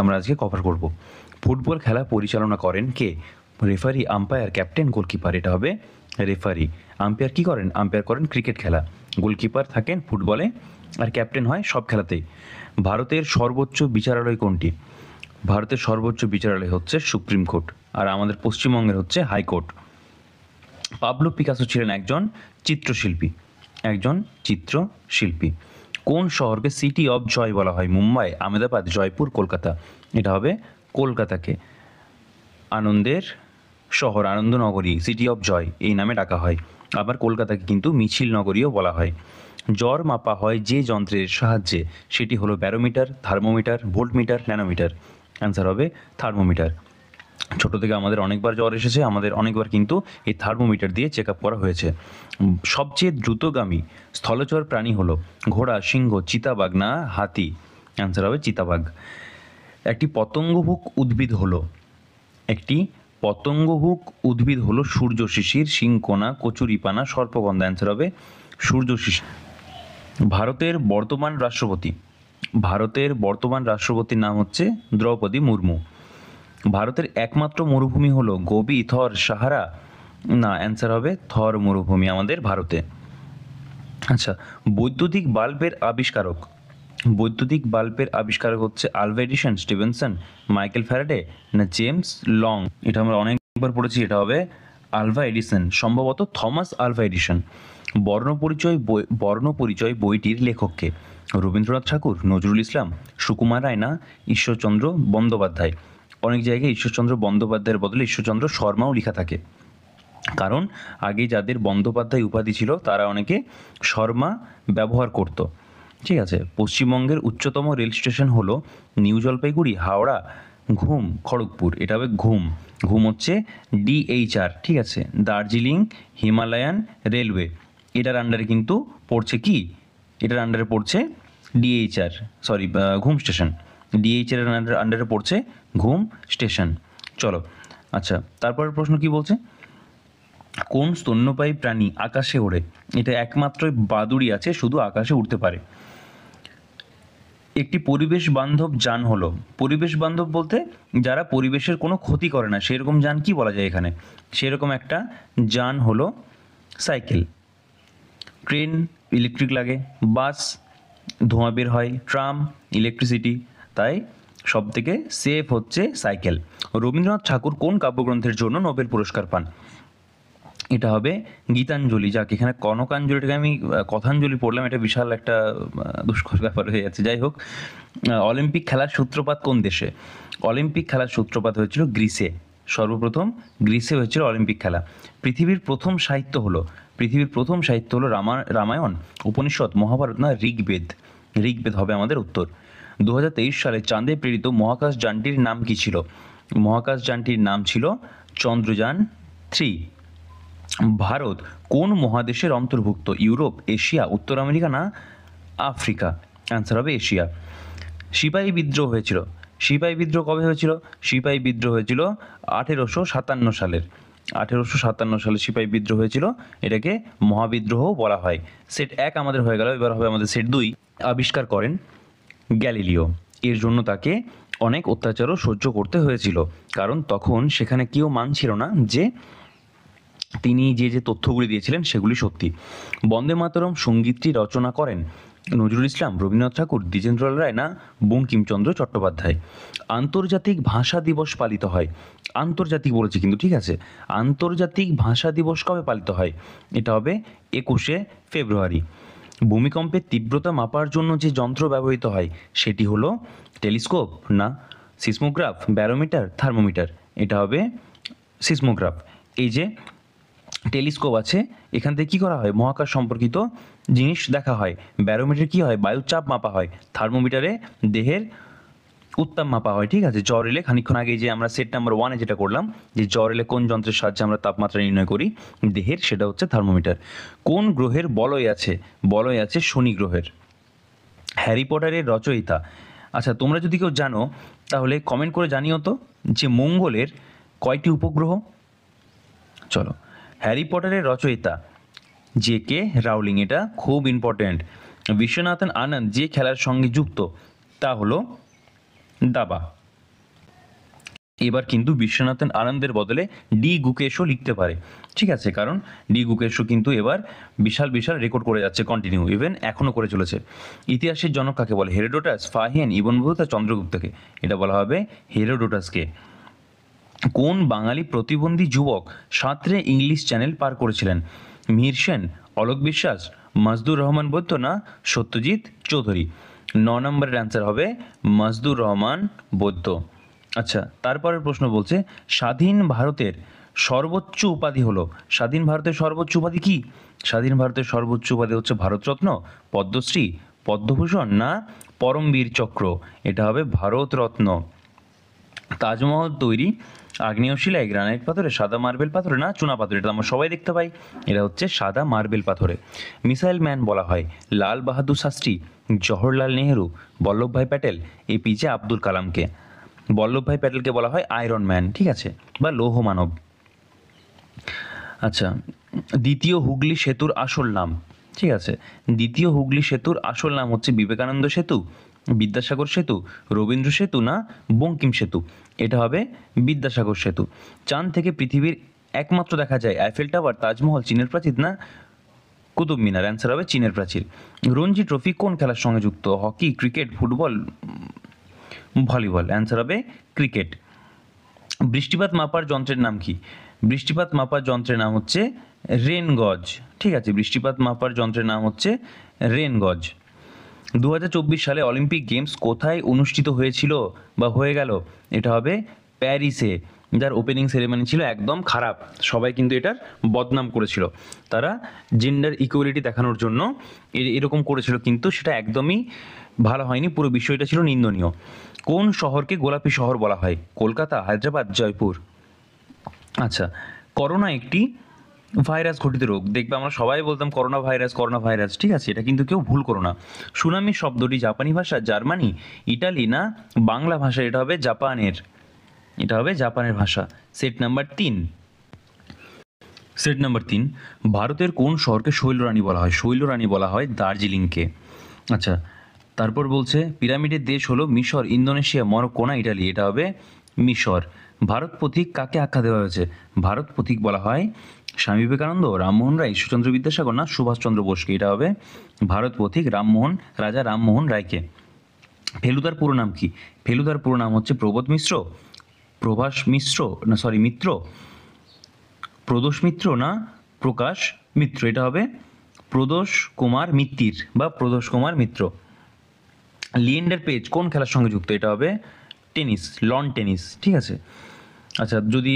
আমরা আজকে কভার করব। ফুটবল খেলা পরিচালনা করেন কে? Referee, umpire, captain, goalkeeper. এটা হবে রেফারি। আম্পায়ার কি করেন? আম্পায়ার করেন ক্রিকেট খেলা। গোলকিপার থাকেন ফুটবলে, আর ক্যাপ্টেন হয় সব খেলাতেই। ভারতের সর্বোচ্চ বিচারালয় কোনটি? ভারতের সর্বোচ্চ বিচারালয় হচ্ছে সুপ্রিম কোর্ট, আর আমাদের পশ্চিমবঙ্গের হচ্ছে হাইকোর্ট। পাবলো পিকাসো ছিলেন একজন চিত্রশিল্পী। একজন চিত্রশিল্পী। কোন শহরকে সিটি অফ জয় বলা হয়? মুম্বাই, আহমেদাবাদ, জয়পুর, কলকাতা। এটা হবে কলকাতাকে আনন্দের শহর, আনন্দনগরী, সিটি অফ জয় এই নামে ডাকা হয়। আবার কলকাতাকে কিন্তু মিছিল নগরীও বলা হয়। জ্বর মাপা হয় যে যন্ত্রের সাহায্যে, সেটি হলো barometer, thermometer, voltmeter, nanometer. Answer হবে থার্মোমিটার। ছোট থেকে আমাদের অনেকবার জ্বর এসেছে, আমাদের অনেকবার কিন্তু এই থার্মোমিটার দিয়ে চেক আপ করা হয়েছে। সবচেয়ে দ্রুতগামী স্থলচর প্রাণী হলো ঘোড়া, সিংহ, চিতাবাঘ না হাতি? অ্যান্সার হবে চিতাবাঘ। একটি পতঙ্গভুক উদ্ভিদ হলো একটি পতঙ্গভুক উদ্ভিদ হলো সূর্য শিশির, শিংকোনা, কচুরিপানা, সর্পগন্ধা। অ্যান্সার হবে সূর্য শিশির। ভারতের বর্তমান রাষ্ট্রপতির নাম হচ্ছে দ্রৌপদী মুর্মু। ভারতের একমাত্র মরুভূমি হলো গোবি, থর, সাহারা না? অ্যান্সার হবে থর মরুভূমি আমাদের ভারতে। আচ্ছা, বৈদ্যুতিক বাল্বের আবিষ্কারক হচ্ছে Alva Edison, Stevenson, Michael Faraday না জেমস লং? এটা আমরা অনেকবার পড়েছি, এটা হবে আলভা এডিসন, সম্ভবত থমাস আলভা এডিসন। বর্ণপরিচয় বইটির লেখককে? রবীন্দ্রনাথ ঠাকুর, নজরুল ইসলাম, সুকুমার রায় না ঈশ্বরচন্দ্র বন্দ্যোপাধ্যায়? অনেক জায়গায় ঈশ্বরচন্দ্র বন্দ্যোপাধ্যায়ের বদলে ঈশ্বরচন্দ্র শর্মাও লেখা থাকে, কারণ আগে যাদের বন্দ্যোপাধ্যায় উপাধি ছিল তারা অনেকে শর্মা ব্যবহার করত। ঠিক আছে। পশ্চিমবঙ্গের উচ্চতম রেল স্টেশন হলো নিউ জলপাইগুড়ি, হাওড়া, ঘুম, খড়গপুর। এটা হবে ঘুম। ঘুম হচ্ছে ডিএইচআর। ঠিক আছে। দার্জিলিং হিমালয়ান রেলওয়ে, এটার আন্ডারে কিন্তু পড়ছে কি? এটার আন্ডারে পড়ছে ডিএইচআর, সরি ঘুম স্টেশন। ডিএইচআর এর আন্ডারে পড়ছে ঘুম স্টেশন। চলো, আচ্ছা, তারপরের প্রশ্ন কি বলছে? কোন স্তন্যপায়ী প্রাণী আকাশে ওড়ে? এটা একমাত্র বাদুড়ই আছে শুধু আকাশে উড়তে পারে। একটি পরিবেশ বান্ধব যান হলো, পরিবেশ বান্ধব বলতে যারা পরিবেশের কোনো ক্ষতি করে না, সেরকম যান কি বলা যায় এখানে? সেরকম একটা যান হলো সাইকেল। ট্রেন ইলেকট্রিক লাগে, বাস ধোঁয়া বের হয়, ট্রাম ইলেকট্রিসিটি, তাই সব থেকে সেফ হচ্ছে সাইকেল। রবীন্দ্রনাথ ঠাকুর কোন কাব্যগ্রন্থের জন্য নোবেল পুরস্কার পান? এটা হবে গীতাঞ্জলি, যাকে এখানে কনকাঞ্জলিটাকে আমি কথাঞ্জলি পড়লাম, এটা বিশাল একটা দুষ্কর ব্যাপার হয়ে যাচ্ছে। যাই হোক, অলিম্পিক খেলার সূত্রপাত কোন দেশে? অলিম্পিক খেলার সূত্রপাত হয়েছিল গ্রিসে। সর্বপ্রথম গ্রিসে হয়েছিল অলিম্পিক খেলা। পৃথিবীর প্রথম সাহিত্য হলো রামায়ণ, উপনিষদ, মহাভারত না ঋগ্বেদ? ঋগ্বেদ হবে আমাদের উত্তর। 2023 সালে চাঁদে প্রেরিত মহাকাশ যানটির নাম কি ছিল? মহাকাশ যানটির নাম ছিল চন্দ্রযান-3। ভারত কোন মহাদেশের অন্তর্ভুক্ত? ইউরোপ, এশিয়া, উত্তর আমেরিকা না আফ্রিকা? অ্যান্সার হবে এশিয়া। সিপাহী বিদ্রোহ কবে হয়েছিল? সিপাহী বিদ্রোহ হয়েছিল 1857 সালের। 1857 সালে সিপাহী বিদ্রোহ হয়েছিল, এটাকে মহাবিদ্রোহ বলা হয়। সেট 1 আমাদের হয়ে গেল, এবার হবে আমাদের সেট 2। আবিষ্কার করেন গ্যালিলিও। এর জন্য তাকে অনেক অত্যাচারও সহ্য করতে হয়েছিল, কারণ তখন সেখানে কেউ মানছিল না যে তিনি যে তথ্যগুলি দিয়েছিলেন সেগুলি সত্যি। বন্দে মাতরম সঙ্গীতটি রচনা করেন নজরুল ইসলাম, রবীন্দ্রনাথ ঠাকুর, দ্বিজেন্দ্রলাল রায় না বঙ্কিমচন্দ্র চট্টোপাধ্যায়? আন্তর্জাতিক ভাষা দিবস পালিত হয়, আন্তর্জাতিক বলেছি কিন্তু, ঠিক আছে, আন্তর্জাতিক ভাষা দিবস কবে পালিত হয়? এটা হবে 21শে ফেব্রুয়ারি। ভূমিকম্পের তীব্রতা মাপার জন্য যে যন্ত্র ব্যবহৃত হয় সেটি হলো টেলিস্কোপ না সিসমোগ্রাফ, ব্যারোমিটার, থার্মোমিটার? এটা হবে সিসমোগ্রাফ। এই যে টেলিস্কোপ আছে, এখান থেকে কী করা হয়? মহাকাশ সম্পর্কিত জিনিস দেখা হয়। ব্যারোমিটার কী হয়? বায়ুচাপ মাপা হয়। থার্মোমিটারে দেহের উত্তাপ মাপা হয়। ঠিক আছে। জ্বর এলে, খানিকক্ষণ আগে যে আমরা সেট নাম্বার 1-এ যেটা করলাম, যে জ্বর এলে কোন যন্ত্রের সাহায্যে আমরা তাপমাত্রা নির্ণয় করি দেহের, সেটা হচ্ছে থার্মোমিটার। কোন গ্রহের বলয় আছে শনি গ্রহের? হ্যারি পটারের রচয়িতা? আচ্ছা, তোমরা যদি কেউ জানো তাহলে কমেন্ট করে জানিও তো, যে মঙ্গলের কয়টি উপগ্রহ? চলো, হ্যারি পটারের রচয়িতা জে.কে রাউলিং, এটা খুব ইম্পর্ট্যান্ট। বিশ্বনাথন আনন্দ যে খেলার সঙ্গে যুক্ত তা হলো দাবা। এবার কিন্তু বিশ্বনাথন আনন্দের বদলে ডি গুকেশও লিখতে পারে, ঠিক আছে, কারণ ডি গুকেশও কিন্তু এবার বিশাল বিশাল রেকর্ড করে যাচ্ছে, কন্টিনিউ, ইভেন এখনও করে চলেছে। ইতিহাসের জনক কাকে বলে? হেরোডোটাস, ফাহিয়ান, ইবন বতুতা, চন্দ্রগুপ্তকে? এটা বলা হবে হেরোডোটাসকে। কোন বাঙালি প্রতিবন্ধী যুবক সাঁতরে ইংলিশ চ্যানেল পার করেছিলেন? মিহির সেন, অলোক বিশ্বাস, মাজদুর রহমান বৈদ্য না সত্যজিৎ চৌধুরী? 9 নম্বরের অ্যান্সার হবে মাজদুর রহমান বৈদ্য। আচ্ছা, তারপরের প্রশ্ন বলছে স্বাধীন ভারতের সর্বোচ্চ উপাধি হলো, স্বাধীন ভারতের সর্বোচ্চ উপাধি কি? স্বাধীন ভারতের সর্বোচ্চ উপাধি হচ্ছে ভারতরত্ন, পদ্মশ্রী, পদ্মভূষণ না পরমবীর চক্র? এটা হবে ভারতরত্ন। তাজমহল তৈরি আগ্নেয় শিলায়, গ্রানাইট পাথরে, সাদা মার্বেল পাথরে না চুনা পাথরে? এটা আমরা সবাই দেখতে পাই, এটা হচ্ছে সাদা মার্বেল পাথরে। মিসাইল ম্যান বলা হয় লাল বাহাদুর শাস্ত্রী, জওহরলাল নেহেরু, বল্লভভাই প্যাটেল, এপিজে আব্দুল কালামকে? বল্লভভাই প্যাটেলকে বলা হয় আয়রন ম্যান, ঠিক আছে, বা লৌহ মানব। আচ্ছা, দ্বিতীয় হুগলি সেতুর আসল নাম, ঠিক আছে, দ্বিতীয় হুগলি সেতুর আসল নাম হচ্ছে বিবেকানন্দ সেতু, বিদ্যাসাগর সেতু, রবীন্দ্র সেতু না বঙ্কিম সেতু? এটা হবে বিদ্যাসাগর সেতু। চাঁদ থেকে পৃথিবীর একমাত্র দেখা যায় আইফেল টাওয়ার, তাজমহল, চীনের প্রাচীর না কুতুব মিনার? অ্যান্সার হবে চীনের প্রাচীর। রঞ্জি ট্রফি কোন খেলার সঙ্গে যুক্ত? Hockey, cricket, football, volleyball? Answer হবে ক্রিকেট। বৃষ্টিপাত মাপার যন্ত্রের নাম কি? বৃষ্টিপাত মাপার যন্ত্রের নাম হচ্ছে রেন গজ, ঠিক আছে, বৃষ্টিপাত মাপার যন্ত্রের নাম হচ্ছে রেন গজ। 2024 সালে অলিম্পিক গেমস কোথায় অনুষ্ঠিত হয়েছিল বা হয়ে গেল? এটা হবে প্যারিসে, যার ওপেনিং সেরেমনি ছিল একদম খারাপ, সবাই কিন্তু এটার বদনাম করেছিল, তারা জেন্ডার ইকুয়ালিটি দেখানোর জন্য এরকম করেছিল, কিন্তু সেটা একদমই ভালো হয়নি, পুরো বিষয়টা ছিল নিন্দনীয়। কোন শহরকে গোলাপি শহর বলা হয়? কলকাতা, হায়দ্রাবাদ, জয়পুর? আচ্ছা, করোনা একটি ভাইরাস ঘটিত রোগ, দেখবে আমরা সবাই বলতাম করোনা ভাইরাস, করোনা ভাইরাস, ঠিক আছে, এটা কিন্তু কেউ ভুল করো না। সুনামি শব্দটি জাপানি ভাষা, জার্মানি, ইটালি না বাংলা ভাষা? এটা হবে জাপানের, এটা হবে জাপানের ভাষা। সেট নাম্বার 3, সেট নাম্বার 3, ভারতের কোন শহরকে শৈলরানী বলা হয়? শৈলরানী বলা হয় দার্জিলিংকে। আচ্ছা, তারপর বলছে পিরামিডের দেশ হলো মিশর, ইন্দোনেশিয়া, মরক্কো না ইটালি? এটা হবে মিশর। ভারত পথিক কাকে আখ্যা দেওয়া হয়েছে? ভারত পথিক বলা হয় স্বামী বিবেকানন্দ, রামমোহন রায়, ঈশ্বরচন্দ্র বিদ্যাসাগর না সুভাষচন্দ্র বোসকে? এটা হবে ভারত পথিক রাজা রামমোহন রায়কে। ফেলুদার পুরো নাম কি? ফেলুদার পুরো নাম হচ্ছে প্রবোধ মিশ্র, প্রভাস মিশ্র না মিত্র, প্রদোষ মিত্র না প্রকাশ মিত্র? এটা হবে প্রদোষ কুমার মিত্তির বা প্রদোষ কুমার মিত্র। লিয়েন্ডার পেজ কোন খেলার সঙ্গে যুক্ত? এটা হবে টেনিস, লন টেনিস, ঠিক আছে। আচ্ছা, যদি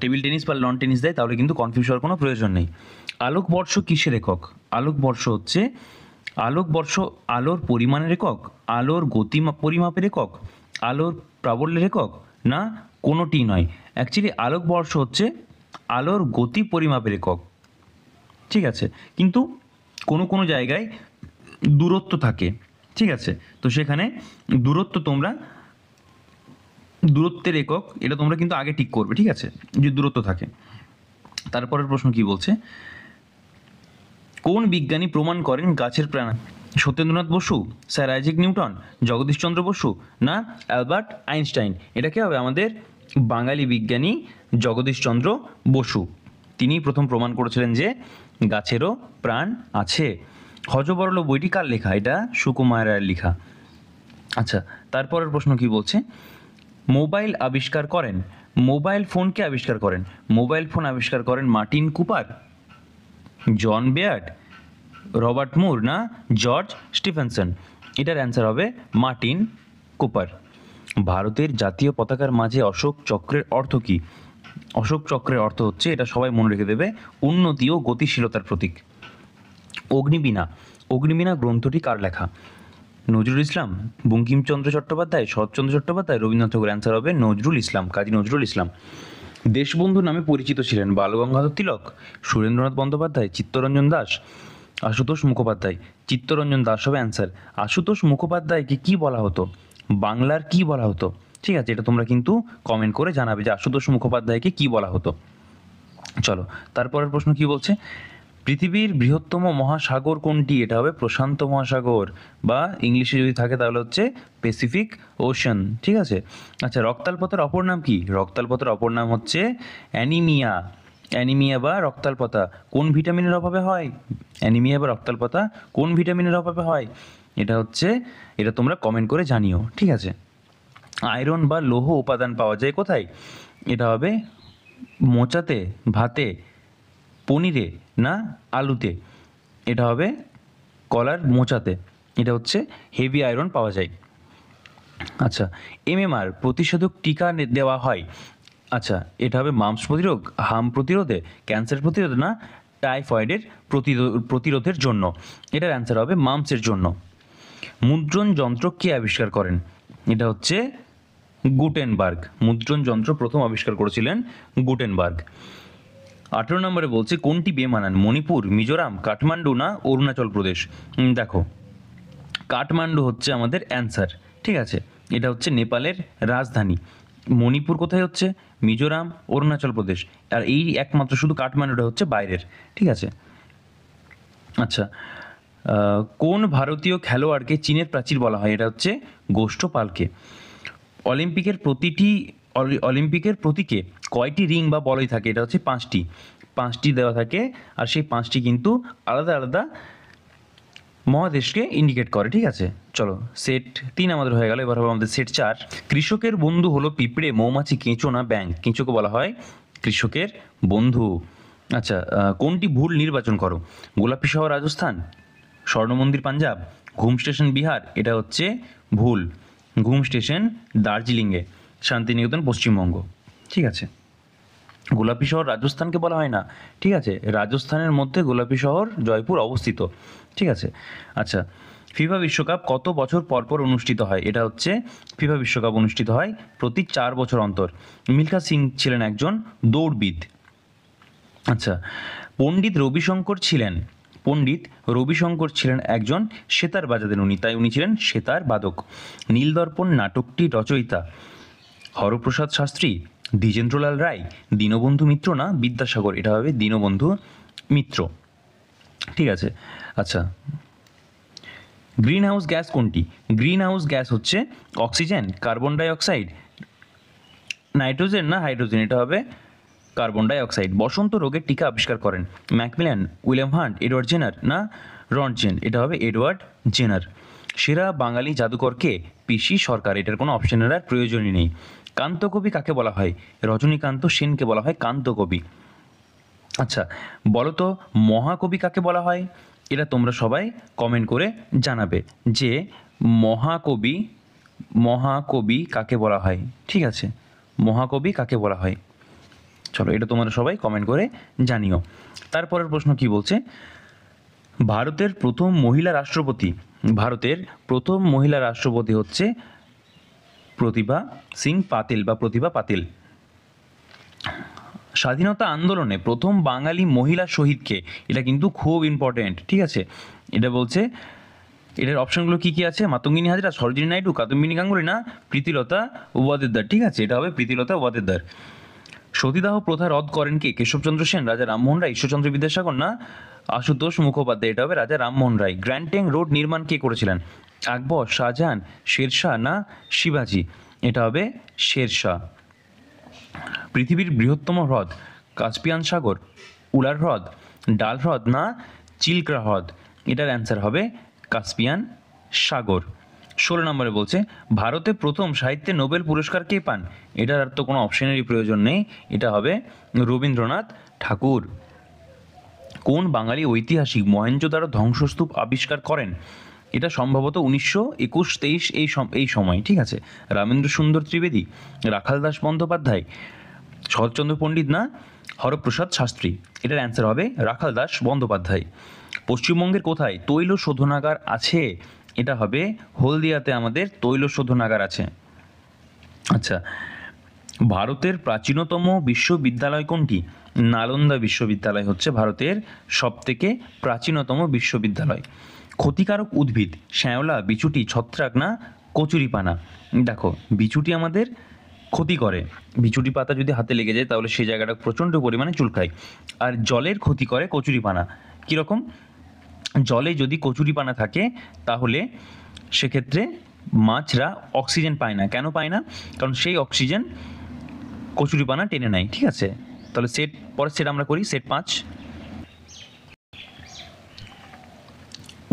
টেবিল টেনিস বা লন টেনিস দেয় তাহলে কিন্তু কনফিউজ হওয়ার কোনো প্রয়োজন নেই। আলোকবর্ষ কিসের একক? আলোকবর্ষ হচ্ছে আলোর পরিমাণের একক, আলোর গতি পরিমাপের একক, আলোর প্রাবল্যের একক না কোনোটি নয়? অ্যাকচুয়ালি আলোকবর্ষ হচ্ছে আলোর গতি পরিমাপের একক, ঠিক আছে, কিন্তু কোনো কোনো জায়গায় দূরত্ব থাকে, ঠিক আছে, তো সেখানে দূরত্বের একক এটা তোমরা কিন্তু আগে ঠিক করবে, ঠিক আছে, যে দূরত্ব থাকে। তারপরের প্রশ্ন কি বলছে, কোন বিজ্ঞানী প্রমাণ করেন গাছের প্রাণ? Satyendranath Basu, sir Isaac Newton, Jagadishchandra Basu না অ্যালবার্ট আইনস্টাইন? এটা কি হবে? আমাদের বাঙালি বিজ্ঞানী জগদীশচন্দ্র বসু, তিনি প্রথম প্রমাণ করেছিলেন যে গাছেরও প্রাণ আছে। হযবরল বইটি কার লেখা? এটা সুকুমার রায়ের লেখা। আচ্ছা, তারপরের প্রশ্ন কি বলছে, মোবাইল ফোনকে আবিষ্কার করেন? মোবাইল ফোন আবিষ্কার করেন মার্টিন কুপার, জন বেয়ার্ড, রবার্ট মুর না জর্জ স্টিফেনসন? এটার অ্যান্সার হবে মার্টিন কুপার। ভারতের জাতীয় পতাকার মাঝে অশোক চক্রের অর্থ কী? অশোক চক্রের অর্থ হচ্ছে, এটা সবাই মনে রেখে দেবে, উন্নতি ও গতিশীলতার প্রতীক। অগ্নিবীণা গ্রন্থটি কার লেখা? নজরুল ইসলাম, বঙ্কিমচন্দ্র চট্টোপাধ্যায়, শরৎচন্দ্র চট্টোপাধ্যায়, রবীন্দ্রনাথ ঠাকুর? অ্যান্সার হবে নজরুল ইসলাম, কাজী নজরুল ইসলাম। দেশবন্ধু নামে পরিচিত ছিলেন বালগঙ্গাধর তিলক, সুরেন্দ্রনাথ বন্দ্যোপাধ্যায়, চিত্তরঞ্জন দাস, আশুতোষ মুখোপাধ্যায়? চিত্তরঞ্জন দাস হবে অ্যান্সার। আশুতোষ মুখোপাধ্যায়কে কি বলা হতো? বাংলার কি বলা হতো? ঠিক আছে, এটা তোমরা কিন্তু কমেন্ট করে জানাবে যে আশুতোষ মুখোপাধ্যায়কে কি বলা হতো। চলো, তারপরের প্রশ্ন কি বলছে, পৃথিবীর বৃহত্তম মহাসাগর কোনটি? এটা হবে প্রশান্ত মহাসাগর, বা ইংলিশে যদি থাকে তাহলে হচ্ছে প্যাসিফিক ওশান। ঠিক আছে। আচ্ছা, রক্তাল্পতার অপর নাম কি? রক্তাল্পতার অপর নাম হচ্ছে অ্যানিমিয়া। অ্যানিমিয়া বা রক্তাল্পতা কোন ভিটামিনের অভাবে হয়? অ্যানিমিয়া বা রক্তাল্পতা কোন ভিটামিনের অভাবে হয়? এটা তোমরা কমেন্ট করে জানিও। ঠিক আছে। আয়রন বা লৌহ উপাদান পাওয়া যায় কোথায়? এটা হবে মোচাতে, ভাতে, পনিরে, না আলুতে? এটা হবে কলার মোচাতে। এটা হচ্ছে হেভি আয়রন পাওয়া যায়। আচ্ছা, এমএমআর প্রতিষেধক টিকা দেওয়া হয়। আচ্ছা, এটা হবে মাম্পস প্রতিরোধ, হাম প্রতিরোধে, ক্যান্সার প্রতিরোধে, না টাইফয়েডের প্রতিরোধের জন্য? এটার অ্যান্সার হবে মাম্পসের জন্য। মুদ্রণ যন্ত্র কে আবিষ্কার করেন? এটা হচ্ছে গুটেনবার্গ। মুদ্রণ যন্ত্র প্রথম আবিষ্কার করেছিলেন গুটেনবার্গ। 18 নম্বরে বলছে কোনটি বেমানান? মণিপুর, মিজোরাম, কাঠমান্ডু, না অরুণাচল প্রদেশ? দেখো, কাঠমান্ডু হচ্ছে আমাদের অ্যান্সার। ঠিক আছে। এটা হচ্ছে নেপালের রাজধানী। মণিপুর কোথায় হচ্ছে? মিজোরাম, অরুণাচল প্রদেশ। আর এই একমাত্র শুধু কাঠমান্ডুটা হচ্ছে বাইরের। ঠিক আছে। আচ্ছা, কোন ভারতীয় খেলোয়াড়কে চীনের প্রাচীর বলা হয়? এটা হচ্ছে গোষ্ঠপালকে। অলিম্পিকের প্রতীকে কয়টি রিং বা বলয় থাকে? এটা হচ্ছে 5টি। 5টি দেওয়া থাকে, আর সেই 5টি কিন্তু আলাদা আলাদা মহাদেশকে ইন্ডিকেট করে। ঠিক আছে। চলো, সেট 3 আমাদের হয়ে গেল। এবার হবে আমাদের সেট 4। কৃষকের বন্ধু হলো পিঁপড়ে, মৌমাছি, কেঁচো, না ব্যাঙ? কেঁচোকে বলা হয় কৃষকের বন্ধু। আচ্ছা, কোনটি ভুল নির্বাচন করো? গোলাপি শহর রাজস্থান, স্বর্ণমন্দির পাঞ্জাব, ঘুম স্টেশন বিহার? এটা হচ্ছে ভুল। ঘুম স্টেশন দার্জিলিংয়ে, শান্তিনিকেতন পশ্চিমবঙ্গ। ঠিক আছে। গোলাপি শহর রাজস্থানকে বলা হয় না। ঠিক আছে। রাজস্থানের মধ্যে গোলাপি শহর জয়পুর অবস্থিত। ঠিক আছে। আচ্ছা, ফিফা বিশ্বকাপ কত বছর পর পর অনুষ্ঠিত হয়? এটা হচ্ছে ফিফা বিশ্বকাপ অনুষ্ঠিত হয় প্রতি 4 বছর অন্তর। মিলখা সিং ছিলেন একজন দৌড়বিদ। আচ্ছা, পণ্ডিত রবিশঙ্কর ছিলেন একজন সেতার বাজাতেন উনি, তাই উনি ছিলেন সেতার বাদক। নীলদর্পণ নাটকটির রচয়িতা হরপ্রসাদ শাস্ত্রী, দ্বিজেন্দ্রলাল রায়, দীনবন্ধু মিত্র, না বিদ্যাসাগর? এটা হবে দীনবন্ধু মিত্র। ঠিক আছে। আচ্ছা, গ্রিন হাউস গ্যাস কোনটি? গ্রিন হাউস গ্যাস হচ্ছে oxygen, carbon die oxide, nitrogen, না হাইড্রোজেন? এটা হবে কার্বন ডাই অক্সাইড। বসন্ত রোগের টিকা আবিষ্কার করেন Macmillan, William Hunt, Edward Jenner, না রন্টজেন? এটা হবে এডওয়ার্ড জেনার। সেরা বাঙালি জাদুকরকে? পিসি সরকার। এটার কোনো অপশনের আর প্রয়োজনই নেই। কান্তকবি কাকে বলা হয়? রজনীকান্ত সেনকে বলা হয় কান্তকবি। আচ্ছা, বলো তো মহাকবি কাকে বলা হয়? এটা তোমরা সবাই কমেন্ট করে জানাবে যে মহাকবি কাকে বলা হয়। ঠিক আছে। মহাকবি কাকে বলা হয়? চলো, এটা তোমরা সবাই কমেন্ট করে জানিও। তারপরের প্রশ্ন কি বলছে? ভারতের প্রথম মহিলা রাষ্ট্রপতি হচ্ছে প্রতিভা সিং পাতিল, বা প্রতিভা পাতিল। স্বাধীনতা আন্দোলনে প্রথম বাঙালি মহিলা শহীদকে? এটা কিন্তু খুব ইম্পর্টেন্ট। ঠিক আছে। এটা বলছে, এটার অপশনগুলো কি কি আছে? মাতঙ্গিনী হাজরা, সরোজিনী নাইডু, কাদম্বিনী গাঙ্গুলি, না প্রীতিলতা ওয়াদ্দেদার? ঠিক আছে। এটা হবে প্রীতিলতা ওয়াদ্দেদার। সতীদাহ প্রথা রদ করেন কে? কেশবচন্দ্র সেন, রাজা রামমোহন রায়, ঈশ্বরচন্দ্র বিদ্যাসাগর, না আশুতোষ মুখোপাধ্যায়? এটা হবে রাজা Rammohan Roy. Grand tank road নির্মাণ কে করেছিলেন? আকবর, শাহজাহান, শেরশাহ, না শিবাজি? এটা হবে শেরশাহ। পৃথিবীর বৃহত্তম হ্রদ? কাস্পিয়ান সাগর, উলার হ্রদ, ডাল হ্রদ, না চিল্কা হ্রদ? এটার অ্যান্সার হবে কাস্পিয়ান সাগর। 16 নম্বরে বলছে ভারতে প্রথম সাহিত্যে নোবেল পুরস্কার কে পান? এটার আর তো কোনো অপশনেরই প্রয়োজন নেই। এটা হবে রবীন্দ্রনাথ ঠাকুর। কোন বাঙালি ঐতিহাসিক মহেঞ্জোদারো ধ্বংসস্তূপ আবিষ্কার করেন? এটা সম্ভবত 1921-23 এই সময়। ঠিক আছে। রামেন্দ্র সুন্দর ত্রিবেদী, রাখাল দাস বন্দ্যোপাধ্যায়, শরৎচন্দ্র পণ্ডিত, না হরপ্রসাদ শাস্ত্রী? এটার অ্যান্সার হবে রাখাল দাস বন্দ্যোপাধ্যায়। পশ্চিমবঙ্গের কোথায় তৈল শোধনাগার আছে? এটা হবে হলদিয়াতে আমাদের তৈল শোধনাগার আছে। আচ্ছা, ভারতের প্রাচীনতম বিশ্ববিদ্যালয় কোনটি? নালন্দা বিশ্ববিদ্যালয় হচ্ছে ভারতের সবথেকে প্রাচীনতম বিশ্ববিদ্যালয়। ক্ষতিকারক উদ্ভিদ? শ্যাওলা, বিচুটি, ছত্রাক, না কচুরিপানা? দেখো, বিচুটি আমাদের ক্ষতি করে। বিচুটি পাতা যদি হাতে লেগে যায় তাহলে সেই জায়গাটা প্রচণ্ড পরিমাণে চুলকায়। আর জলের ক্ষতি করে কচুরিপানা। কীরকম? জলে যদি কচুরিপানা থাকে তাহলে সেক্ষেত্রে মাছরা অক্সিজেন পায় না। কেন পায় না? কারণ সেই অক্সিজেন কচুরিপানা টেনে নেয়। ঠিক আছে, তাহলে পরের সেট আমরা করি, সেট 5।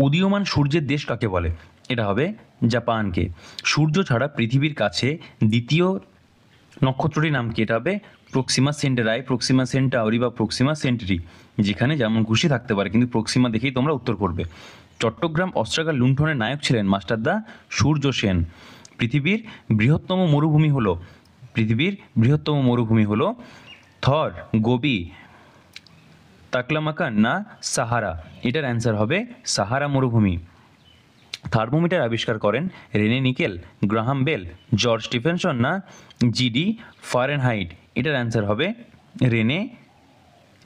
উদীয়মান সূর্যের দেশ কাকে বলে? এটা হবে জাপানকে। সূর্য ছাড়া পৃথিবীর কাছে দ্বিতীয় নক্ষত্রটির নাম কি? এটা হবে প্রক্সিমা সেন্টারাই, প্রক্সিমা সেন্টাউরি বা প্রক্সিমা সেন্টারি, যেখানে যেমন খুশি থাকতে পারে, কিন্তু প্রক্সিমা দেখেই তোমরা উত্তর করবে। চট্টগ্রাম অস্ত্রাগার লুণ্ঠনের নায়ক ছিলেন মাস্টারদা সূর্য সেন। পৃথিবীর বৃহত্তম মরুভূমি হলো থর, গোবি, তাকলামাকান না সাহারা? এটার অ্যান্সার হবে সাহারা মরুভূমি। থার্মোমিটার আবিষ্কার করেন Rene Nickel, Graham Bell, George Stephenson না জিডি ফারেনহাইট? এটার অ্যান্সার হবে রেনে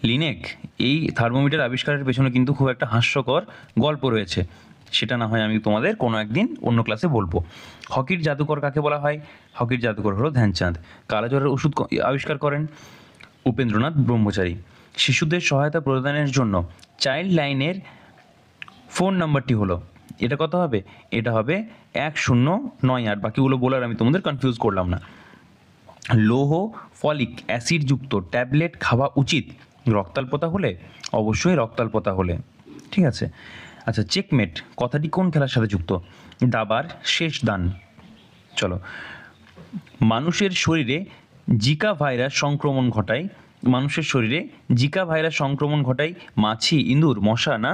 লিনেক। এই থার্মোমিটার আবিষ্কারের পেছনে কিন্তু খুব একটা হাস্যকর গল্প রয়েছে, সেটা না হয় আমি তোমাদের কোনো একদিন অন্য ক্লাসে বলবো। হকির জাদুকর কাকে বলা হয়? হকির জাদুকর হলো ধ্যানচাঁদ। কালাজ্বরের ওষুধ আবিষ্কার করেন উপেন্দ্রনাথ ব্রহ্মচারী। শিশুদের সহায়তা প্রদানের জন্য চাইল্ড লাইনের ফোন নাম্বারটি হলো, এটা কত হবে? এটা হবে 1098। বাকিগুলো বলার আমি তোমাদের কনফিউজ করলাম না। লৌহ ফলিক অ্যাসিডযুক্ত ট্যাবলেট খাওয়া উচিত রক্তাল্পতা হলে? অবশ্যই রক্তাল্পতা হলে। ঠিক আছে, আচ্ছা, চেকমেট কথাটি কোন খেলার সাথে যুক্ত? দাবার শেষ দান। চলো, মানুষের শরীরে জিকা ভাইরাস সংক্রমণ ঘটায় মাছি, ইঁদুর, মশা না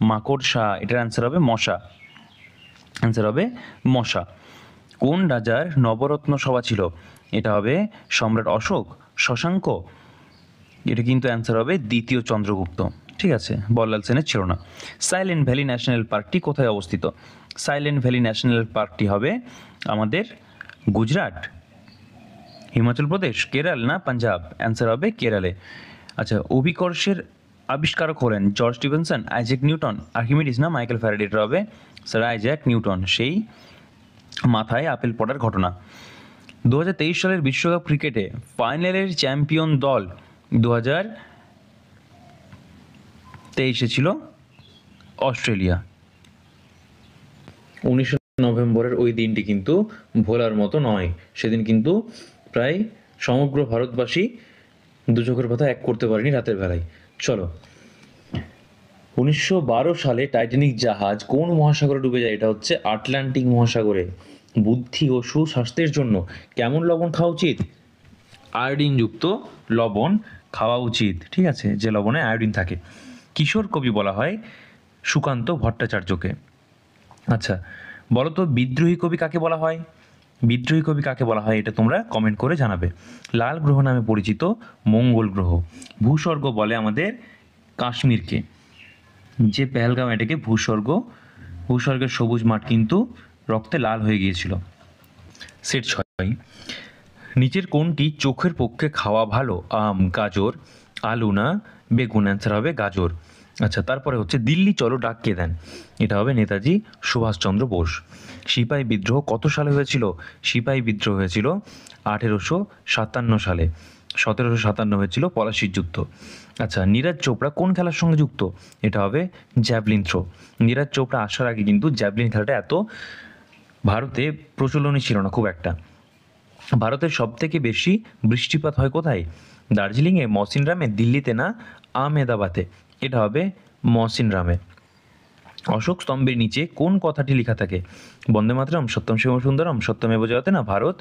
মাকড়সা? এটার অ্যান্সার হবে মশা। কোন রাজার নবরত্ন সভা ছিল? এটা হবে সম্রাট অশোক, শশাঙ্ক? এটা কিন্তু অ্যান্সার হবে দ্বিতীয় চন্দ্রগুপ্ত। ঠিক আছে, বল্লাল সেনের ছিল না। সাইলেন্ট ভ্যালি ন্যাশনাল পার্কটি কোথায় অবস্থিত? সাইলেন্ট ভ্যালি ন্যাশনাল পার্কটি হবে আমাদের গুজরাট, হিমাচল প্রদেশ, কেরল না পাঞ্জাব? অ্যান্সার হবে কেরালে। আচ্ছা, অভিকর্ষের আবিষ্কারক হলেন George Stephenson, Isaac Newton, Archimedes না মাইকেল ফ্যারাডে? এটা হবে স্যার আইজ্যাক নিউটন, সেই মাথায় আপেল পড়ার ঘটনা। 2023 সালের বিশ্বকাপ ক্রিকেটে ফাইনালের চ্যাম্পিয়ন দল 2023 ছিল অস্ট্রেলিয়া। 19 নভেম্বরের ওই দিনটি কিন্তু ভোলার মতো নয়। সেদিন কিন্তু প্রায় সমগ্র ভারতবাসী দু চোখের পাতা এক করতে পারেনি রাতের বেলায়। চলো, 1912 সালে টাইটানিক জাহাজ কোন মহাসাগরে ডুবে যায়? এটা হচ্ছে আটলান্টিক মহাসাগরে। বুদ্ধি ও সুস্বাস্থ্যের জন্য কেমন লবণ খাওয়া উচিত? আয়োডিনযুক্ত লবণ খাওয়া উচিত। ঠিক আছে, যে লবণে আয়োডিন থাকে। কিশোর কবি বলা হয় সুকান্ত ভট্টাচার্যকে। আচ্ছা, বলো তো বিদ্রোহী কবি কাকে বলা হয়? এটা তোমরা কমেন্ট করে জানাবে। লাল গ্রহ নামে পরিচিত মঙ্গল গ্রহ। ভূস্বর্গ বলে আমাদের কাশ্মীরকে। যে পেহেলগাঁও, এটাকে ভূস্বর্গের সবুজ মাঠ কিন্তু রক্তে লাল হয়ে গিয়েছিল। সেট 6, নিচের কোনটি চোখের পক্ষে খাওয়া ভালো? আম, গাজর, আলু না বেগুন? অ্যান্সার হবে গাজর। আচ্ছা, তারপরে হচ্ছে দিল্লি চলো ডাক কে দেন? এটা হবে নেতাজি সুভাষচন্দ্র বোস। সিপাহী বিদ্রোহ কত সালে হয়েছিল? সিপাহী বিদ্রোহ হয়েছিল 1857 সালে। 1757 হয়েছিল পলাশির যুদ্ধ। আচ্ছা, নীরজ চোপড়া কোন খেলার সঙ্গে যুক্ত? এটা হবে জ্যাভলিন থ্রো। নীরজ চোপড়া আসার আগে কিন্তু জ্যাভলিন খেলাটা এত ভারতে প্রচলনই ছিল না খুব একটা। ভারতের সবথেকে বেশি বৃষ্টিপাত হয় কোথায়? দার্জিলিংয়ে, মৌসিনরামে, দিল্লিতে না আহমেদাবাদে? এটা হবে মৌসিনরামে। অশোক স্তম্ভের নিচে কোন কথাটি লেখা থাকে? বন্দে মাতরম, সত্যম শিবম সুন্দরম, সত্যমেব জয়তে না ভারত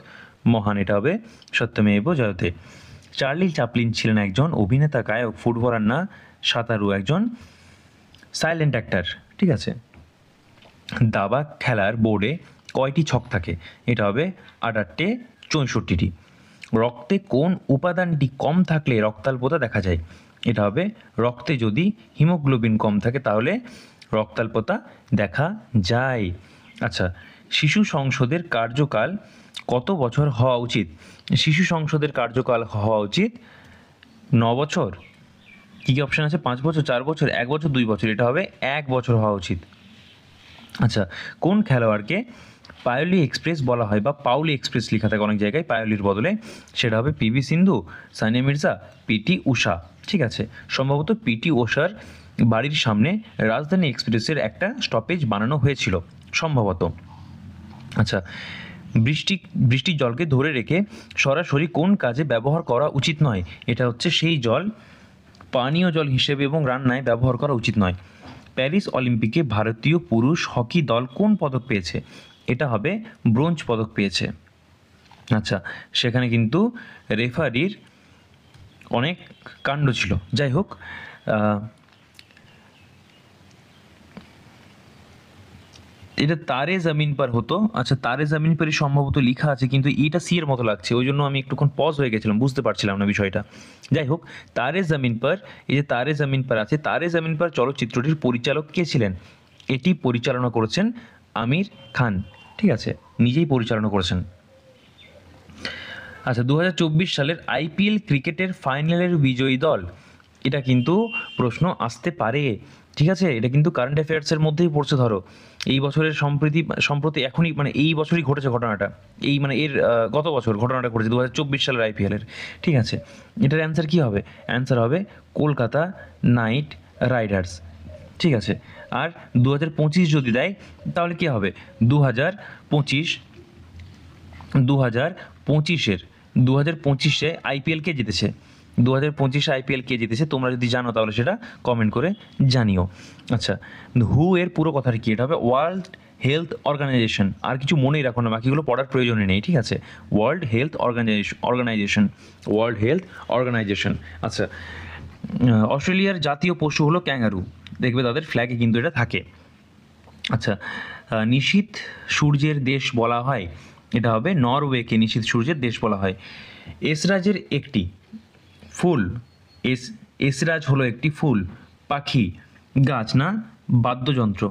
মহান? এটা হবে সত্যমেব জয়তে। চার্লি চ্যাপলিন ছিলেন একজন অভিনেতা, গায়ক, ফুটবলার না সাঁতারু? একজন সাইলেন্ট অ্যাক্টর। ঠিক আছে। দাবা খেলার বোর্ডে কয়টি ছক থাকে? এটা হবে 8 64টি। রক্তে কোন উপাদানটি কম থাকলে রক্তাল্পতা দেখা যায়? এটা হবে রক্তে যদি হিমোগ্লোবিন কম থাকে তাহলে রক্তাল্পতা দেখা যায়। আচ্ছা, শিশু সংসদের কার্যকাল কত বছর হওয়া উচিত? শিশু সংসদের কার্যকাল হওয়া উচিত 9 বছর। কী কী অপশান আছে? 5 বছর, 4 বছর, 1 বছর, 2 বছর? এটা হবে 1 বছর হওয়া উচিত। আচ্ছা, কোন খেলোয়াড়কে পায়োলি এক্সপ্রেস বলা হয় বা পাউলি এক্সপ্রেস লেখা থাকে অনেক জায়গায় পায়োলির বদলে? সেটা হবে পিভি সিন্ধু, সানিয়া মির্জা, পিটি ঊষা। ঠিক আছে, সম্ভবত পিটি ঊষার বাড়ির সামনে রাজধানী এক্সপ্রেসের একটা স্টপেজ বানানো হয়েছিল সম্ভবত। আচ্ছা, বৃষ্টির জলকে ধরে রেখে সরাসরি কোন কাজে ব্যবহার করা উচিত নয়? এটা হচ্ছে সেই জল পানীয় জল হিসেবে এবং রান্নায় ব্যবহার করা উচিত নয়। প্যারিস অলিম্পিকে ভারতীয় পুরুষ হকি দল কোন পদক পেয়েছে? এটা হবে ব্রোঞ্জ পদক পেয়েছে। আচ্ছা, সেখানে কিন্তু রেফারির অনেক কাণ্ড ছিল। যাই হোক, এটা তারে জামিন পার হতো। আচ্ছা, তারে জামিন পারই সম্ভবত লেখা আছে, কিন্তু এটা সি এর মতো লাগছে, ওই জন্য আমি একটুক্ষণ পজ হয়ে গেছিলাম, বুঝতে পারছিলাম না বিষয়টা। যাই হোক, তারে জামিন পার, এই যে তারে জামিন পার আছে, তারে জামিন পার চলচ্চিত্রটির পরিচালক কে ছিলেন? এটি পরিচালনা করেছেন আমির খান। ঠিক আছে, নিজেই পরিচালনা করেছেন। আচ্ছা, 2024 সালের আইপিএল ক্রিকেটের ফাইনালের বিজয়ী দল, এটা কিন্তু প্রশ্ন আসতে পারে। ঠিক আছে, এটা কিন্তু কারেন্ট অ্যাফেয়ার্সের মধ্যেই পড়ছে। ধরো এই বছরের সম্প্রতি এখনই মানে এই বছরই ঘটেছে ঘটনাটা, এই মানে এর গত বছর ঘটনাটা ঘটেছে 2024 সালের আইপিএলের। ঠিক আছে, এটার অ্যান্সার কী হবে? অ্যান্সার হবে কলকাতা নাইট রাইডার্স। ঠিক আছে, আর 2025 যদি দেয় তাহলে কী হবে? 2025 আইপিএল কে জিতেছে? 2025 আইপিএল কে জিতেছে? তোমরা যদি জানো তাহলে সেটা কমেন্ট করে জানিও। আচ্ছা, হু এর পুরো কথাটা কি? এটা হবে ওয়ার্ল্ড হেলথ অর্গানাইজেশন। আর কিছু মনেই রাখো না, বাকিগুলো পড়ার প্রয়োজনই নেই। ঠিক আছে, ওয়ার্ল্ড হেলথ অর্গানাইজেশন। আচ্ছা, অস্ট্রেলিয়ার জাতীয় পশু হলো ক্যাঙ্গারু। দেখবে তাদের ফ্ল্যাগে কিন্তু এটা থাকে। আচ্ছা, নিশীথ সূর্যের দেশ বলা হয়, এটা হবে নরওয়েকে নিশীথ সূর্যের দেশ বলা হয়। এসরাজের একটি ফুল, এসরাজ হলো একটি ফুল, পাখি, গাছ না বাদ্যযন্ত্র?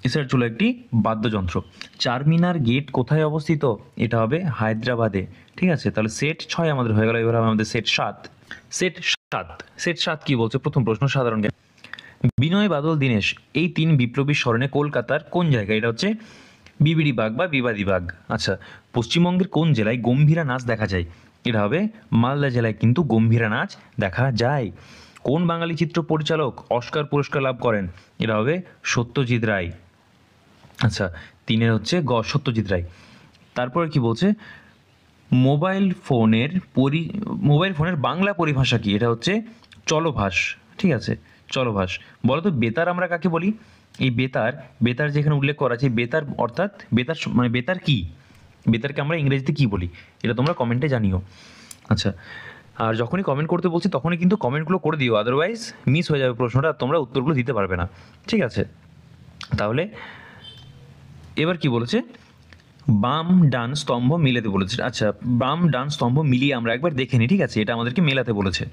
এসরাজ হলো একটি বাদ্যযন্ত্র। চারমিনার গেট কোথায় অবস্থিত? এটা হবে হায়দ্রাবাদে। ঠিক আছে, তাহলে সেট 6 আমাদের হয়ে গেল। এবার হবে আমাদের সেট 7। সেট 7 কি বলছে? প্রথম প্রশ্ন সাধারণ জ্ঞান। বিনয় বাদল দীনেশ এই 3 বিপ্লবীর স্মরণে কলকাতার কোন জায়গায়? এটা হচ্ছে বিবিডি বাগ বা বিবাদী বাগ। আচ্ছা, পশ্চিমবঙ্গের কোন জেলায় গম্ভীরা নাচ দেখা যায়? এটা হবে মালদা জেলায় কিন্তু গম্ভীরা নাচ দেখা যায়। কোন বাঙালি চিত্র পরিচালক অস্কার পুরস্কার লাভ করেন? এটা হবে সত্যজিৎ রায়। আচ্ছা, 3 হচ্ছে সত্যজিৎ রায়। তারপরে কি বলছে? মোবাইল ফোনের বাংলা পরিভাষা কি? এটা হচ্ছে চলভাষ। ঠিক আছে, চলভাষ। বলো তো বেতার আমরা কাকে বলি? এই বেতার যেখানে উল্লেখ করা আছে, বেতার অর্থাৎ বেতার মানে বেতার কি? বেতারকে আমরা ইংরেজিতে কি বলি? এটা তোমরা কমেন্টে জানিও। আচ্ছা, আর যখনই কমেন্ট করতে বলছি তখনই কিন্তু কমেন্টগুলো করে দিও, আদারওয়াইজ মিস হয়ে যাবে প্রশ্নটা, তোমরা উত্তরগুলো দিতে পারবে না। ঠিক আছে, তাহলে এবার কি বলেছে? বাম ডান স্তম্ভ মিলাতে বলেছে। আচ্ছা, বাম ডান স্তম্ভ মিলিয়ে আমরা একবার দেখে নিই। ঠিক আছে, এটা আমাদেরকে মেলাতে বলেছে।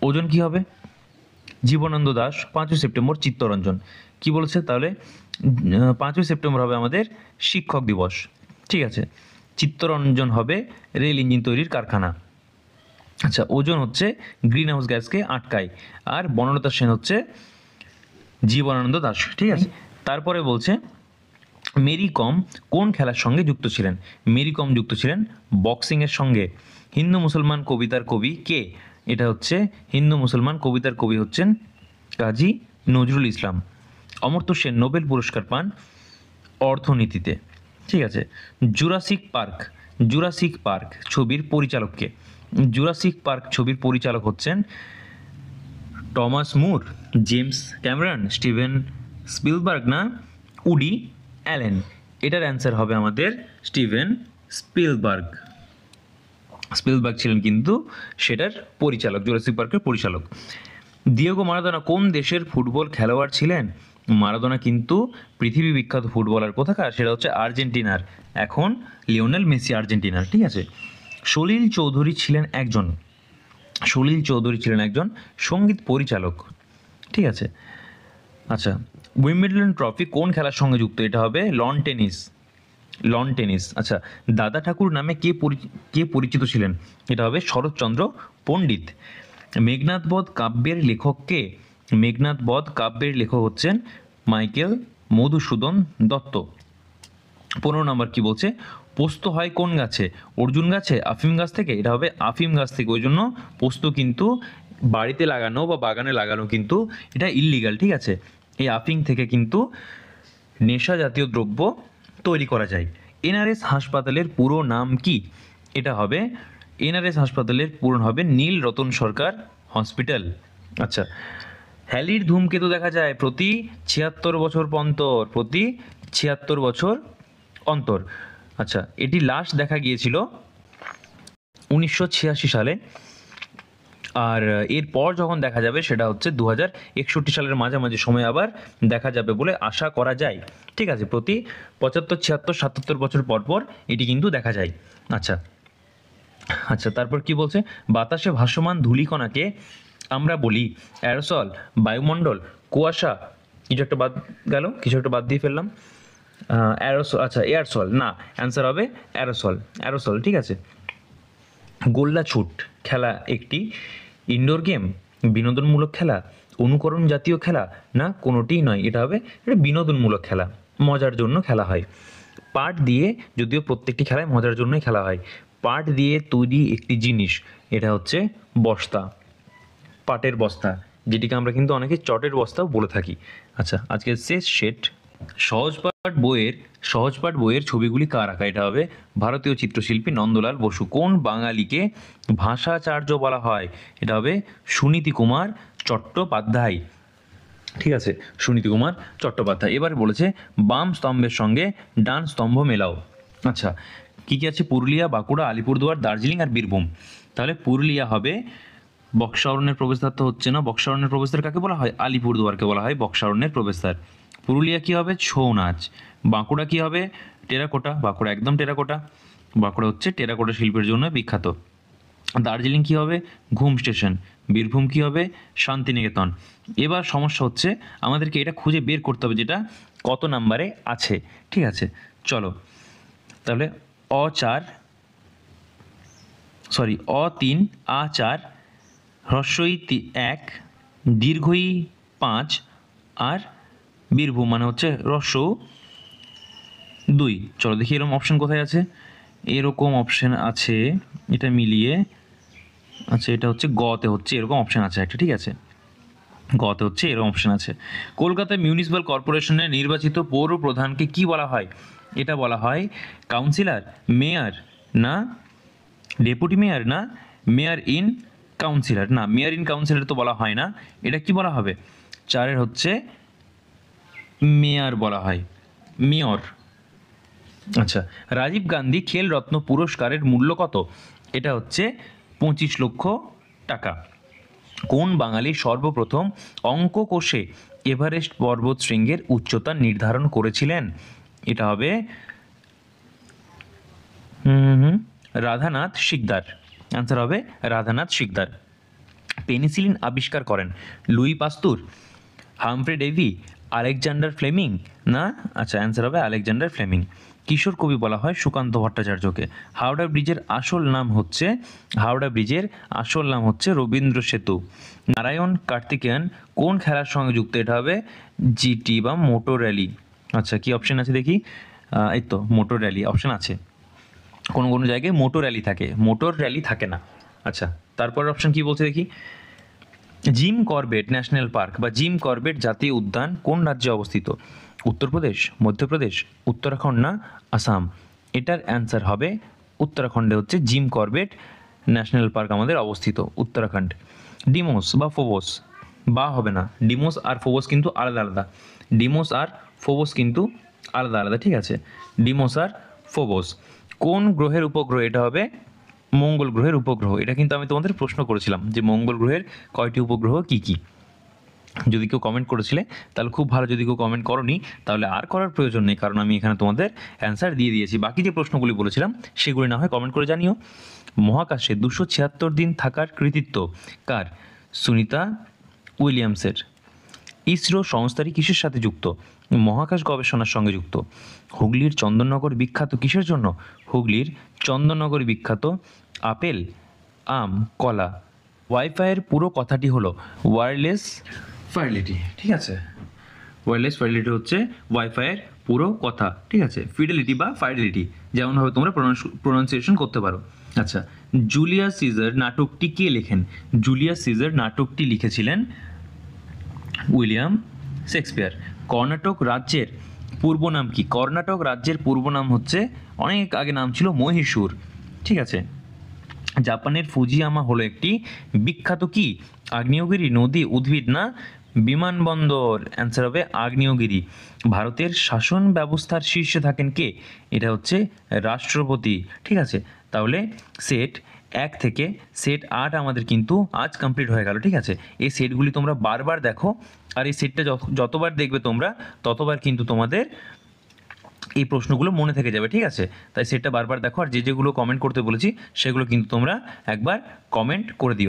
ওজন কি হবে? জীবনানন্দ দাশ 5ই সেপ্টেম্বর চিত্তরঞ্জন। কি বলেছে তাহলে? 5ই সেপ্টেম্বর হবে আমাদের শিক্ষক দিবস। ঠিক আছে, চিত্তরঞ্জন হবে রেল ইঞ্জিন তৈরির কারখানা। আচ্ছা, ওজন হচ্ছে গ্রিন হাউস গ্যাসকে আটকায়, আর বনলতা সেন হচ্ছে জীবনানন্দ দাশ। ঠিক আছে, তারপরে বলছে মেরি কম কোন খেলার সঙ্গে যুক্ত ছিলেন? মেরি কম যুক্ত ছিলেন বক্সিংয়ের সঙ্গে। হিন্দু মুসলমান কবিতার কবি কে? এটা হচ্ছে হিন্দু মুসলমান কবিতার কবি হচ্ছেন কাজী নজরুল ইসলাম। অমর্ত্য সেন নোবেল পুরস্কার পান অর্থনীতিতে। ঠিক আছে, জুরাসিক পার্ক ছবির পরিচালককে? জুরাসিক পার্ক ছবির পরিচালক হচ্ছেন টমাস মুর, জেমস ক্যামেরন, স্টিভেন স্পিলবার্গ না উডি অ্যালেন? এটার অ্যান্সার হবে আমাদের স্টিভেন স্পিলবার্গ ছিলেন কিন্তু সেটার পরিচালক, জুরাসিক পার্কের পরিচালক। দিয়েগো মারাদোনা কোন দেশের ফুটবল খেলোয়াড় ছিলেন? মারাদোনা কিন্তু পৃথিবী বিখ্যাত ফুটবলার। কোথাকার? সেটা হচ্ছে আর্জেন্টিনার। এখন লিওনেল মেসি আর্জেন্টিনার। ঠিক আছে, সলিল চৌধুরী ছিলেন একজন সঙ্গীত পরিচালক। ঠিক আছে, আচ্ছা, উইম্বলডন ট্রফি কোন খেলার সঙ্গে যুক্ত? এটা হবে লন টেনিস। আচ্ছা, দাদা ঠাকুর নামে কে পরিচিত ছিলেন? এটা হবে শরৎচন্দ্র পণ্ডিত। মেঘনাদ বধ কাব্যের লেখক কে? মেঘনাদ বধ কাব্যের লেখক হচ্ছেন মাইকেল মধুসূদন দত্ত। 15 নম্বর কি বলছে? পোস্ত হয় কোন গাছে? অর্জুন গাছে, আফিম গাছ থেকে? এটা হবে আফিম গাছ থেকে, ওই জন্য পোস্ত কিন্তু বাড়িতে লাগানো বা বাগানে লাগানো কিন্তু এটা ইললিগাল, ঠিক আছে। এই আফিং থেকে কিন্তু নেশা জাতীয় দ্রব্য তৈরি করা যায়। এনআরএস হাসপাতালের পুরো নাম কি? এটা হবে, এনআরএস হাসপাতালের পুরো হবে নীল রতন সরকার হসপিটাল। আচ্ছা, হ্যালির ধূমকেতু দেখা যায় প্রতি ৭৬ বছর অন্তর, প্রতি ৭৬ বছর অন্তর। আচ্ছা, এটি লাস্ট দেখা গিয়েছিল 1986 সালে, আর এরপর যখন দেখা যাবে সেটা হচ্ছে 2061 সালের মাঝামাঝি সময় আবার দেখা যাবে বলে আশা করা যায়, ঠিক আছে। প্রতি 75, 76, 77 বছর পর পর এটি কিন্তু দেখা যায়। আচ্ছা আচ্ছা, তারপর কি বলছে? বাতাসে ভাসমান ধূলিকণাকে আমরা বলি অ্যারোসল, বায়ুমণ্ডল, কুয়াশা, কিছু একটা বাদ গেল, কিছু একটা বাদ দিয়ে ফেললাম। অ্যারোসল, আচ্ছা এয়ারসল, না অ্যান্সার হবে অ্যারোসল, অ্যারোসল, ঠিক আছে। গোল্লা ছুট খেলা একটি ইনডোর গেম, বিনোদনমূলক খেলা, অনুকরণ জাতীয় খেলা, না কোনোটিই নয়, এটা হবে এটা বিনোদনমূলক খেলা, মজার জন্য খেলা হয়। পাট দিয়ে, যদিও প্রত্যেকটি খেলায় মজার জন্যই খেলা হয়, পাট দিয়ে তৈরি একটি জিনিস, এটা হচ্ছে বস্তা, পাটের বস্তা, যেটিকে আমরা কিন্তু অনেকে চটের বস্তাও বলে থাকি। আচ্ছা, আজকের শেষ সেট, সহজপাঠ বইয়ের ছবিগুলি কার আঁকা? এটা হবে ভারতীয় চিত্রশিল্পী নন্দলাল বসু। কোন বাঙালিকে ভাষাচার্য বলা হয়? এটা হবে সুনীতি কুমার চট্টোপাধ্যায়, ঠিক আছে, সুনীতি কুমার চট্টোপাধ্যায়। এবারে বলেছে বাম স্তম্ভের সঙ্গে ডান স্তম্ভ মেলাও। আচ্ছা, কী কী আছে? পুরুলিয়া, বাঁকুড়া, আলিপুরদুয়ার, দার্জিলিং আর বীরভূম। তাহলে পুরুলিয়া হবে, বক্সারণ্যের প্রবেশদ্বার তো হচ্ছে না, বক্সারণ্যের প্রবেশদ্বার কাকে বলা হয়? আলিপুরদুয়ারকে বলা হয় বক্সারণ্যের প্রবেশদ্বার। পুরুলিয়া কী হবে? ছৌ নাচ। বাঁকুড়া কী হবে? টেরাকোটা, বাঁকুড়া একদম টেরাকোটা, বাঁকুড়া হচ্ছে টেরাকোটা শিল্পের জন্য বিখ্যাত। দার্জিলিং কী হবে? ঘুম স্টেশন। বীরভূম কী হবে? শান্তিনিকেতন। এবার সমস্যা হচ্ছে আমাদেরকে এটা খুঁজে বের করতে হবে যেটা কত নাম্বারে আছে, ঠিক আছে। চলো তাহলে অ4, সরি অ3, আ4, হ্রস্বই 1, দীর্ঘই 5, আর বীরভূম মানে হচ্ছে হ্রস্ব 2। চলো দেখি এরকম অপশন কোথায় আছে। এরকম অপশন আছে, এটা মিলিয়ে, আচ্ছা এটা হচ্ছে গতে হচ্ছে এরকম অপশন আছে একটা, ঠিক আছে, গতে হচ্ছে এরকম অপশন আছে। কলকাতা মিউনিসিপ্যাল কর্পোরেশনের নির্বাচিত পৌর প্রধানকে কি বলা হয়? এটা বলা হয় কাউন্সিলর, মেয়র, না ডেপুটি মেয়র, না মেয়র ইন কাউন্সিলর, না মেয়র ইন কাউন্সিলর তো বলা হয় না, এটা কি বলা হবে? 4 হচ্ছে মেয়র বলা হয়, মেয়র। আচ্ছা, রাজীব গান্ধী খেল রত্ন পুরস্কারের মূল্য কত? এটা হচ্ছে 25 লক্ষ টাকা। কোন বাঙালি সর্বপ্রথম অঙ্ক কোষে এভারেস্ট পর্বত শৃঙ্গের উচ্চতা নির্ধারণ করেছিলেন? এটা হবে রাধানাথ শিকদার, অ্যান্সার হবে রাধানাথ শিকদার। পেনিসিলিন আবিষ্কার করেন Louis Pasteur, Humphry Davy, Alexander Fleming, না আচ্ছা অ্যান্সার হবে আলেকজান্ডার ফ্লেমিং। কিশোর কবি বলা হয় সুকান্ত ভট্টাচার্যকে। হাওড়া ব্রিজের আসল নাম হচ্ছে, হাওড়া ব্রিজের আসল নাম হচ্ছে রবীন্দ্র সেতু। নারায়ণ কার্তিকেয়ন কোন খেলার সঙ্গে যুক্ত? এটা হবে জিটি বা মোটর র্যালি। আচ্ছা কি অপশন আছে দেখি, এই তো মোটর র্যালি অপশন আছে, কোনো কোনো জায়গায় মোটর র্যালি থাকে, মোটর র্যালি থাকে না। আচ্ছা তারপর অপশন কি বলছে দেখি, জিম করবেট ন্যাশনাল পার্ক বা জিম করবেট জাতীয় উদ্যান কোন রাজ্যে অবস্থিত? উত্তরপ্রদেশ, মধ্যপ্রদেশ, উত্তরাখণ্ড, না আসাম? এটার অ্যান্সার হবে উত্তরাখণ্ডে হচ্ছে জিম করবেট ন্যাশনাল পার্ক আমাদের অবস্থিত, উত্তরাখণ্ড। ডিমোস বা ফোবোস, বা হবে না, ডিমোস আর ফোবোস কিন্তু আলাদা আলাদা, ডিমোস আর ফোবোস কিন্তু আলাদা আলাদা, ঠিক আছে, ডিমোস আর ফোবোস। কোন গ্রহের উপগ্রহ? এটা হবে মঙ্গল গ্রহের উপগ্রহ। এটা কিন্তু আমি তোমাদের প্রশ্ন করেছিলাম যে মঙ্গল গ্রহের কয়টি উপগ্রহ কি কি। যদি কেউ কমেন্ট করেছিলে তাহলে খুব ভালো, যদি কেউ কমেন্ট করনি তাহলে আর করার প্রয়োজন নেই, কারণ আমি এখানে তোমাদের অ্যান্সার দিয়ে দিয়েছি। বাকি যে প্রশ্নগুলি বলেছিলাম সেগুলি না হয় কমেন্ট করে জানিও। মহাকাশে 276 দিন থাকার কৃতিত্ব কার? সুনিতা উইলিয়ামসের। ইসরো সংস্থাটি কিসের সাথে যুক্ত? মহাকাশ গবেষণার সঙ্গে যুক্ত। হুগলির চন্দননগর বিখ্যাত কিসের জন্য? হুগলির চন্দননগর বিখ্যাত আপেল, আম, কলা। ওয়াইফাইয়ের পুরো কথাটি হলো ওয়্যারলেস ফাইডেলিটি, ঠিক আছে, ওয়্যারলেস ফাইডেলিটি হচ্ছে ওয়াইফাইয়ের পুরো কথা, ঠিক আছে, ফিডেলিটি বা ফাইডেলিটি, যেমনভাবে তোমরা প্রোনাউন্সিয়েশন করতে পারো। আচ্ছা, জুলিয়াস সিজার নাটকটি কে লেখেন? জুলিয়াস সিজার নাটকটি লিখেছিলেন উইলিয়াম শেক্সপিয়ার। কর্ণাটক রাজ্যের পূর্ব নাম কি? কর্ণাটক রাজ্যের পূর্ব নাম হচ্ছে, অনেক আগে নাম ছিল মহীশূর, ঠিক আছে। জাপানের ফুজিয়ামা হলো একটি বিখ্যাত কি? আগ্নেয়গিরি, নদী, উদ্ভিদ না বিমানবন্দর? অ্যান্সার হবে আগ্নেয়গিরি। ভারতের শাসন ব্যবস্থার শীর্ষে থাকেন কে? এটা হচ্ছে রাষ্ট্রপতি, ঠিক আছে। তাহলে সেট 1 থেকে সেট 8 আমাদের কিন্তু আজ কমপ্লিট হয়ে গেল, ঠিক আছে। এই সেটগুলি তোমরা বারবার দেখো, আর এই সেটটা যতবার দেখবে তোমরা ততবার কিন্তু তোমাদের এই প্রশ্নগুলো মনে থেকে যাবে, ঠিক আছে। তাই সেটটা বারবার দেখো, আর যেগুলো কমেন্ট করতে বলেছি সেগুলো কিন্তু তোমরা একবার কমেন্ট করে দিও।